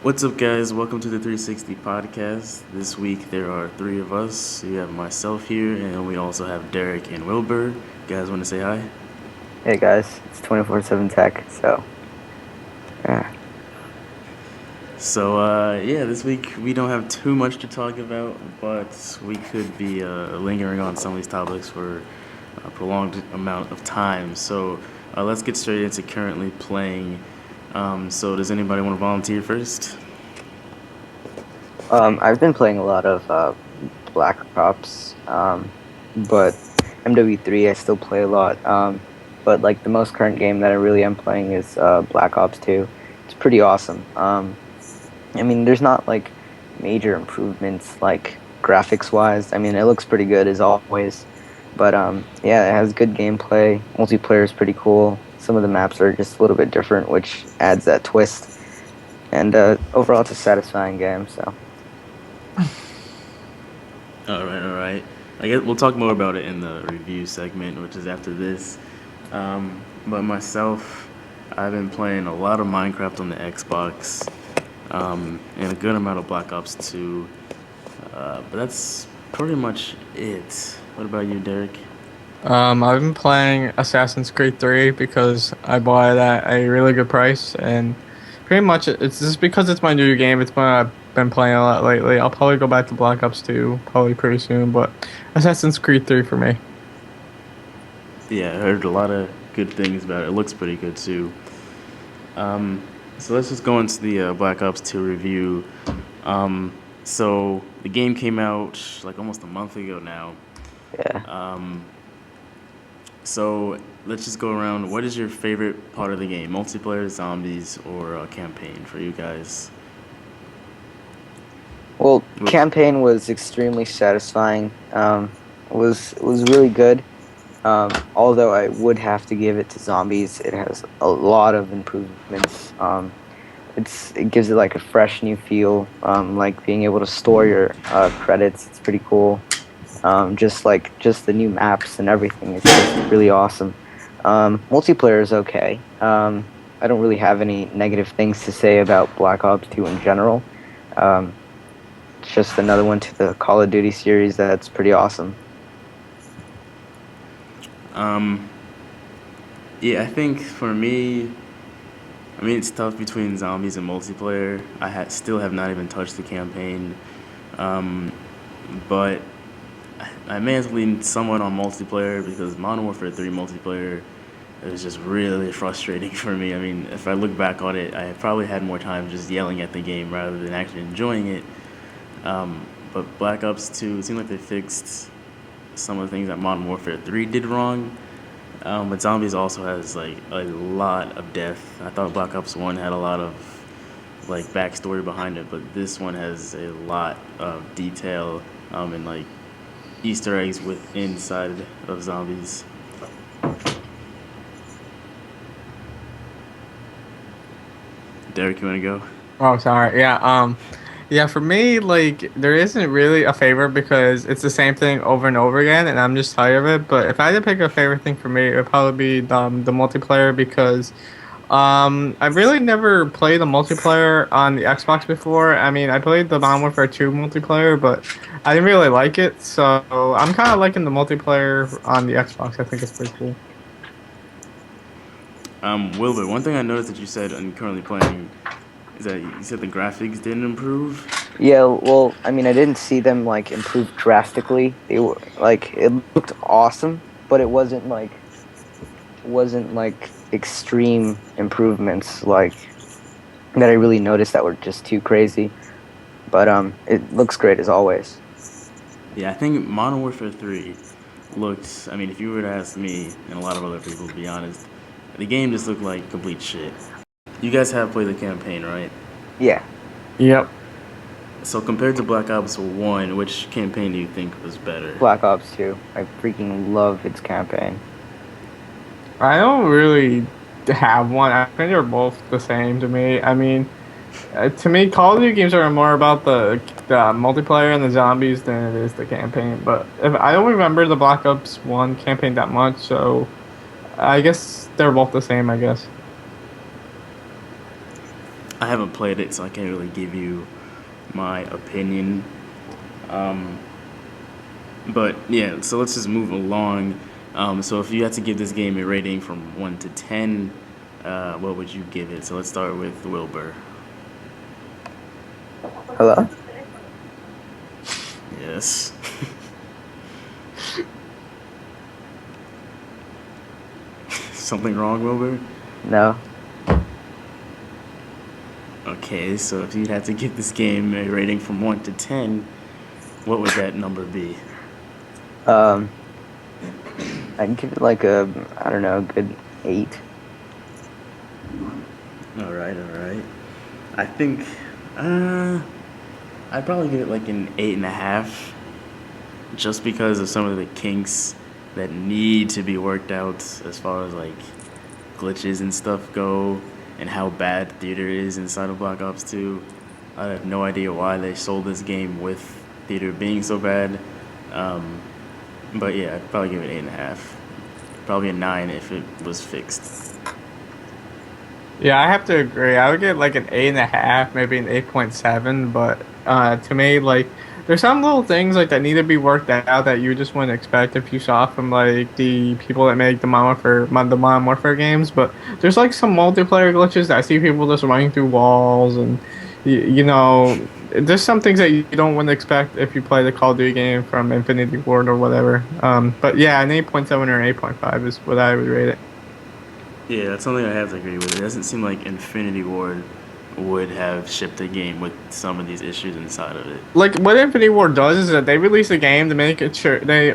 What's up, guys? Welcome to the 360 podcast. This week there are three of us. You have myself here, and we also have Derek and Wilbur. You guys want to say hi? Hey guys, it's 24/7 Tech. Yeah. So, this week we don't have too much to talk about, but we could be lingering on some of these topics for a prolonged amount of time. So, let's get straight into currently playing. Does anybody want to volunteer first? I've been playing a lot of Black Ops, but MW3 I still play a lot. But like the most current game that I really am playing is Black Ops 2. It's pretty awesome. I mean, there's not like major improvements like graphics wise. I mean, it looks pretty good as always. But yeah, it has good gameplay. Multiplayer is pretty cool. Some of the maps are just a little bit different, which adds that twist. And overall, it's a satisfying game. So. All right, all right. I guess we'll talk more about it in the review segment, which is after this. But myself, I've been playing a lot of Minecraft on the Xbox, and a good amount of Black Ops 2. But that's pretty much it. What about you, Derek? I've been playing Assassin's Creed 3 because I bought it at a really good price, and pretty much it's just because it's my new game. It's what I've been playing a lot lately. I'll probably go back to Black Ops 2 probably pretty soon, but Assassin's Creed 3 for me. Yeah, I heard a lot of good things about it. It looks pretty good too. So let's just go into the Black Ops 2 review. So the game came out like almost a month ago now. Yeah. So let's just go around. What is your favorite part of the game? Multiplayer, zombies, or campaign for you guys? Well, Wh- campaign was extremely satisfying. Was really good. Although I would have to give it to zombies. It has a lot of improvements. It gives it like a fresh new feel. Like being able to store your credits. It's pretty cool. Just the new maps and everything. It's just really awesome. Multiplayer is okay. I don't really have any negative things to say about Black Ops 2 in general. Um, it's just another one to the Call of Duty series that's pretty awesome. Um, yeah, I think for me, I mean it's tough between zombies and multiplayer. Still have not even touched the campaign, um, but I may have leaned somewhat on multiplayer because Modern Warfare 3 multiplayer it was just really frustrating for me. I mean, if I look back on it, I probably had more time just yelling at the game rather than actually enjoying it. But Black Ops 2, it seemed like they fixed some of the things that Modern Warfare 3 did wrong. But Zombies also has like a lot of depth. I thought Black Ops 1 had a lot of like backstory behind it, but this one has a lot of detail and like Easter eggs with inside of Zombies. Derek, you want to go? Oh, sorry. Yeah, for me, like, there isn't really a favorite because it's the same thing over and over again, and I'm just tired of it. But if I had to pick a favorite thing for me, it would probably be the multiplayer because I really never played the multiplayer on the Xbox before. I mean, I played the Modern Warfare 2 multiplayer, but I didn't really like it, so I'm kind of liking the multiplayer on the Xbox. I think it's pretty cool. Wilbur, one thing I noticed that you said and currently playing is that you said the graphics didn't improve. Yeah, well, I mean, I didn't see them like improve drastically. They were like it looked awesome, but it wasn't like extreme improvements like that I really noticed that were just too crazy. But it looks great as always. Yeah, I think Modern Warfare 3 looked. I mean, if you were to ask me and a lot of other people, to be honest, the game just looked like complete shit. You guys have played the campaign, right? Yeah, Yep. So compared to Black Ops 1, which campaign do you think was better? Black Ops 2. I freaking love its campaign. I don't really have one. I think they're both the same to me. I mean, to me, Call of Duty games are more about the multiplayer and the zombies than it is the campaign. But if I don't remember the Black Ops One campaign that much, so I guess they're both the same. I guess. I haven't played it, so I can't really give you my opinion. Um, but yeah, so let's just move along. So if you had to give this game a rating from 1 to 10, what would you give it? So let's start with Wilbur. Hello? Yes. Something wrong, Wilbur? No. Okay, so if you had to give this game a rating from 1 to 10, what would that number be? Um, I'd give it like I don't know, a good 8. All right, all right. I think uh, I'd probably give it like an 8.5, just because of some of the kinks that need to be worked out as far as like glitches and stuff go, and how bad theater is inside of Black Ops 2. I have no idea why they sold this game with theater being so bad. Um, but yeah, I'd probably give it 8.5. Probably a 9 if it was fixed. Yeah, I have to agree. I would get like an 8.5, maybe an 8.7. But to me, like, there's some little things like that need to be worked out that you just wouldn't expect if you saw from like the people that make the Modern Warfare games. But there's like some multiplayer glitches that I see people just running through walls, and there's some things that you don't want to expect if you play the Call of Duty game from Infinity Ward or whatever. But yeah, an 8.7 or an 8.5 is what I would rate it. Yeah, that's something I have to agree with. It doesn't seem like Infinity Ward would have shipped a game with some of these issues inside of it. Like what Infinity Ward does is that they release a game to make it sure they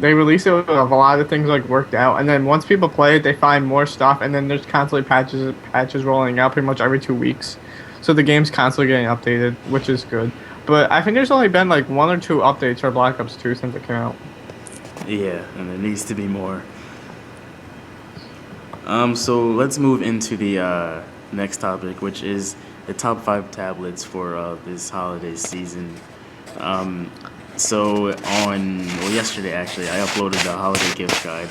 release it with a lot of things like worked out, and then once people play it, they find more stuff, and then there's constantly patches rolling out pretty much every 2 weeks, so the game's constantly getting updated, which is good. But I think there's only been like 1 or 2 updates for Black Ops 2 since it came out. Yeah, and there needs to be more. So let's move into the next topic, which is the top 5 tablets for this holiday season. So yesterday actually, I uploaded the holiday gift guide,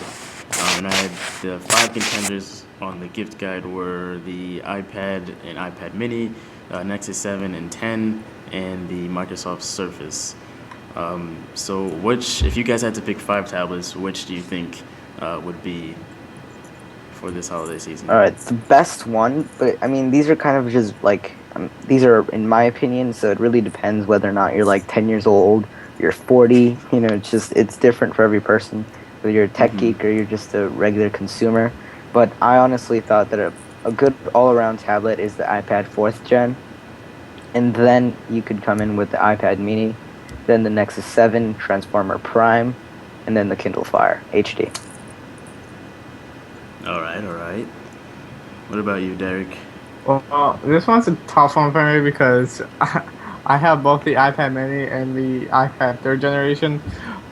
and I had the 5 contenders on the gift guide were the iPad and iPad Mini, Nexus 7 and 10, and the Microsoft Surface. So if you guys had to pick 5 tablets, which do you think would be for this holiday season? All right, the best one, but I mean, these are kind of just like these are in my opinion, so it really depends whether or not you're like 10 years old, you're 40. It's different for every person. Whether you're a tech geek or you're just a regular consumer. But I honestly thought that a good all-around tablet is the iPad 4th gen, and then you could come in with the iPad Mini, then the Nexus 7 Transformer Prime, and then the Kindle Fire HD. All right, all right. What about you, Derek? Well, this one's a tough one for me because I have both the iPad Mini and the iPad 3rd generation.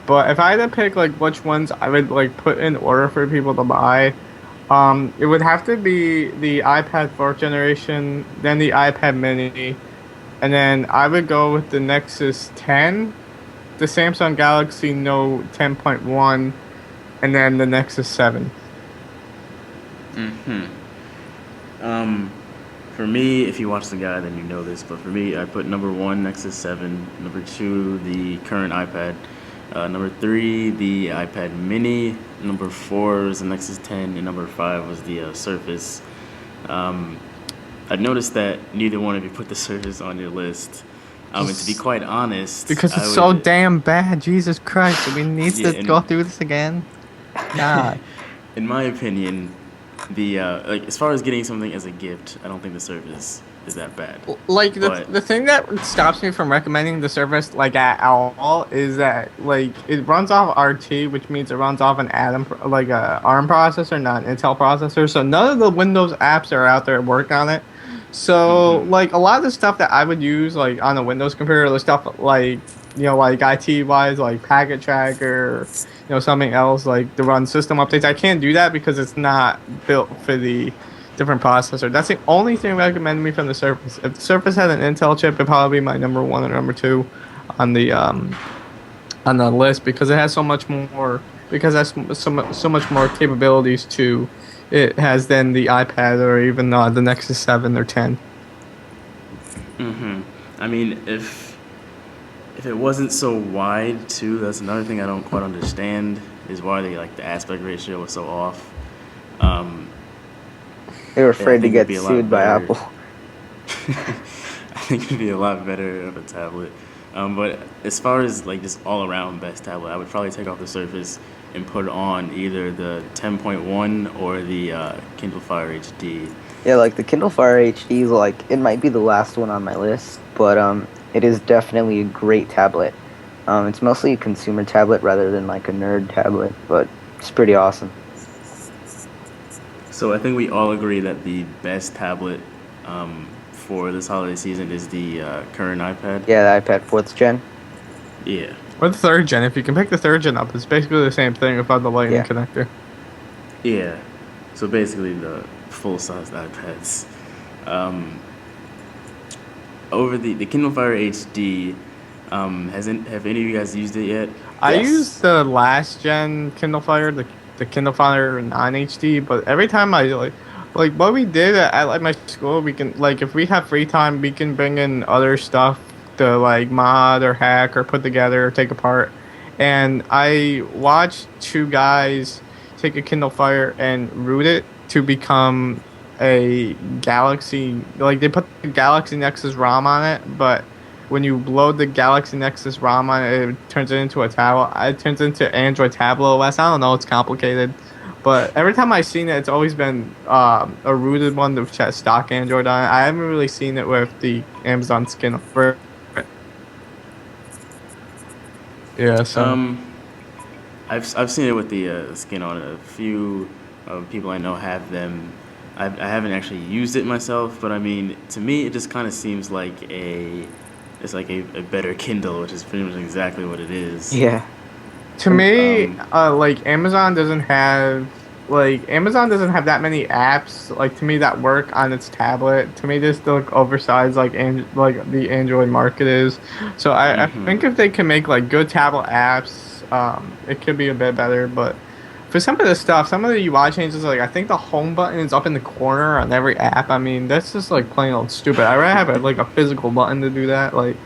But if I had to pick like which ones I would like put in order for people to buy, it would have to be the iPad 4th generation, then the iPad Mini, and then I would go with the Nexus 10, the Samsung Galaxy Note 10.1, and then the Nexus 7. For me, if you watch the guide, then you know this. But for me, I put number 1 Nexus 7, number 2 the current iPad, number 3 the iPad Mini, number 4 was the Nexus 10, and number 5 was the Surface. I noticed that neither one of you put the Surface on your list. And to be quite honest, Because it's so damn bad. Jesus Christ, do we need to go through this again? God. In my opinion, the as far as getting something as a gift, I don't think the Surface is that bad. Like the thing that stops me from recommending the Surface like at all is that like it runs off RT, which means it runs off an ARM processor, not an Intel processor. So none of the Windows apps that are out there work on it. So like a lot of the stuff that I would use like on a Windows computer, the stuff like like IT wise, like Packet Tracker, something else like to run system updates. I can't do that because it's not built for the different processor. That's the only thing recommended me from the Surface. If the Surface had an Intel chip, it'd probably be my number 1 or number 2 on the list because it has so much more. Because it has so much more capabilities to it has than the iPad or even the Nexus 7 or 10. Hmm. I mean, if it wasn't so wide too, that's another thing I don't quite understand is why the aspect ratio was so off. Um, They were yeah, I afraid to think it'd get be a lot sued by better. Apple. I think it'd be a lot better of a tablet. But as far as like just all around best tablet, I would probably take off the Surface and put on either the 10.1 or the Kindle Fire HD. Yeah, like the Kindle Fire HD is like it might be the last one on my list, but it is definitely a great tablet. It's mostly a consumer tablet rather than like a nerd tablet, but it's pretty awesome. So I think we all agree that the best tablet for this holiday season is the current iPad. Yeah, the iPad fourth gen. Yeah, Or the third gen. If you can pick the third gen up, it's basically the same thing without the lightning Yeah, connector. yeah. So basically the full-sized iPads. Um, over the Kindle Fire HD, have any of you guys used it yet? I used yes, the last gen Kindle Fire, the Kindle Fire non HD, but every time I like what we did at like my school, we can like if we have free time, we can bring in other stuff to like mod or hack or put together or take apart. And I watched two guys take a Kindle Fire and root it to become a Galaxy. Like they put the Galaxy Nexus ROM on it, but when you load the Galaxy Nexus ROM on it, it turns it into a tablet. It turns into Android Tablet OS. I don't know, it's complicated, but every time I've seen it, it's always been a rooted one which has stock Android on it. I haven't really seen it with the Amazon skin for it. Yeah, so Um, I've seen it with the skin on it. A few people I know have them. I haven't actually used it myself, but I mean, to me, it just kind of seems like it's like a better Kindle, which is pretty much exactly what it is. yeah, to and me, Um, like Amazon doesn't have that many apps like to me that work on its tablet. To me, this look oversized like the Android market is. So I hmm. think if they can make like good tablet apps, it could be a bit better. But for some of the stuff, some of the UI changes, like I think the home button is up in the corner on every app. I mean, that's just like plain old stupid. I rather have like a physical button to do that. Like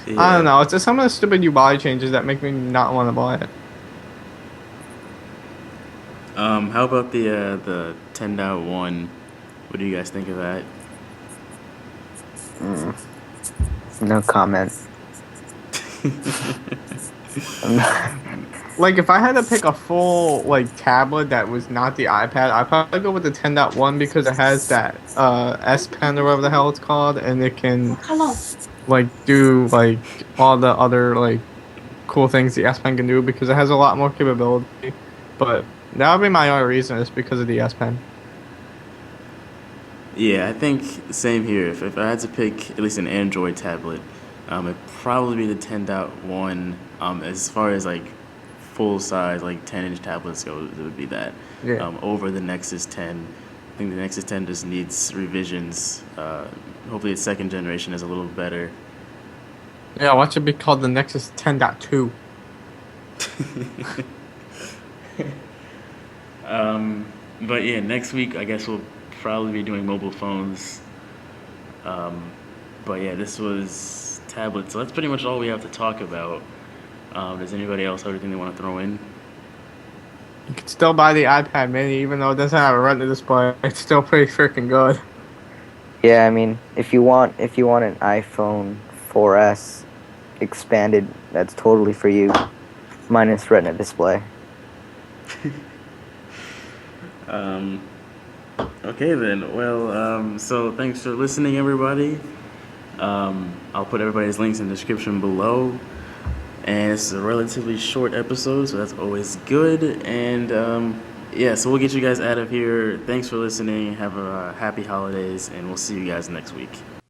I don't Yeah. know, it's just some of the stupid UI changes that make me not want to buy it. How about the 10.1? What do you guys think of that? mm, no comment. I'm not- Like if I had to pick a full like tablet that was not the iPad, I'd probably go with the 10.1 because it has that S Pen or whatever the hell it's called, and it can like do like all the other like cool things the S Pen can do because it has a lot more capability. But that would be my only reason is because of the S Pen. Yeah, I think same here. If I had to pick at least an Android tablet, it'd probably be the 10.1. As far as like full size, like 10-inch tablets go, it would be that. Yeah. Over the Nexus 10. I think the Nexus 10 just needs revisions. Hopefully, its second generation is a little better. Yeah, what should be called the Nexus 10.2? But yeah, next week I guess we'll probably be doing mobile phones. Um, but yeah, this was tablets. So that's pretty much all we have to talk about. Does anybody else have anything they want to throw in? You can still buy the iPad mini even though it doesn't have a Retina display. It's still pretty freaking good. yeah, I mean, if you want an iPhone 4S expanded, that's totally for you. Minus Retina display. Um, okay then. Well, so thanks for listening, everybody. I'll put everybody's links in the description below. And it's a relatively short episode, so that's always good. And yeah, so we'll get you guys out of here. Thanks for listening. Have a happy holidays, and we'll see you guys next week.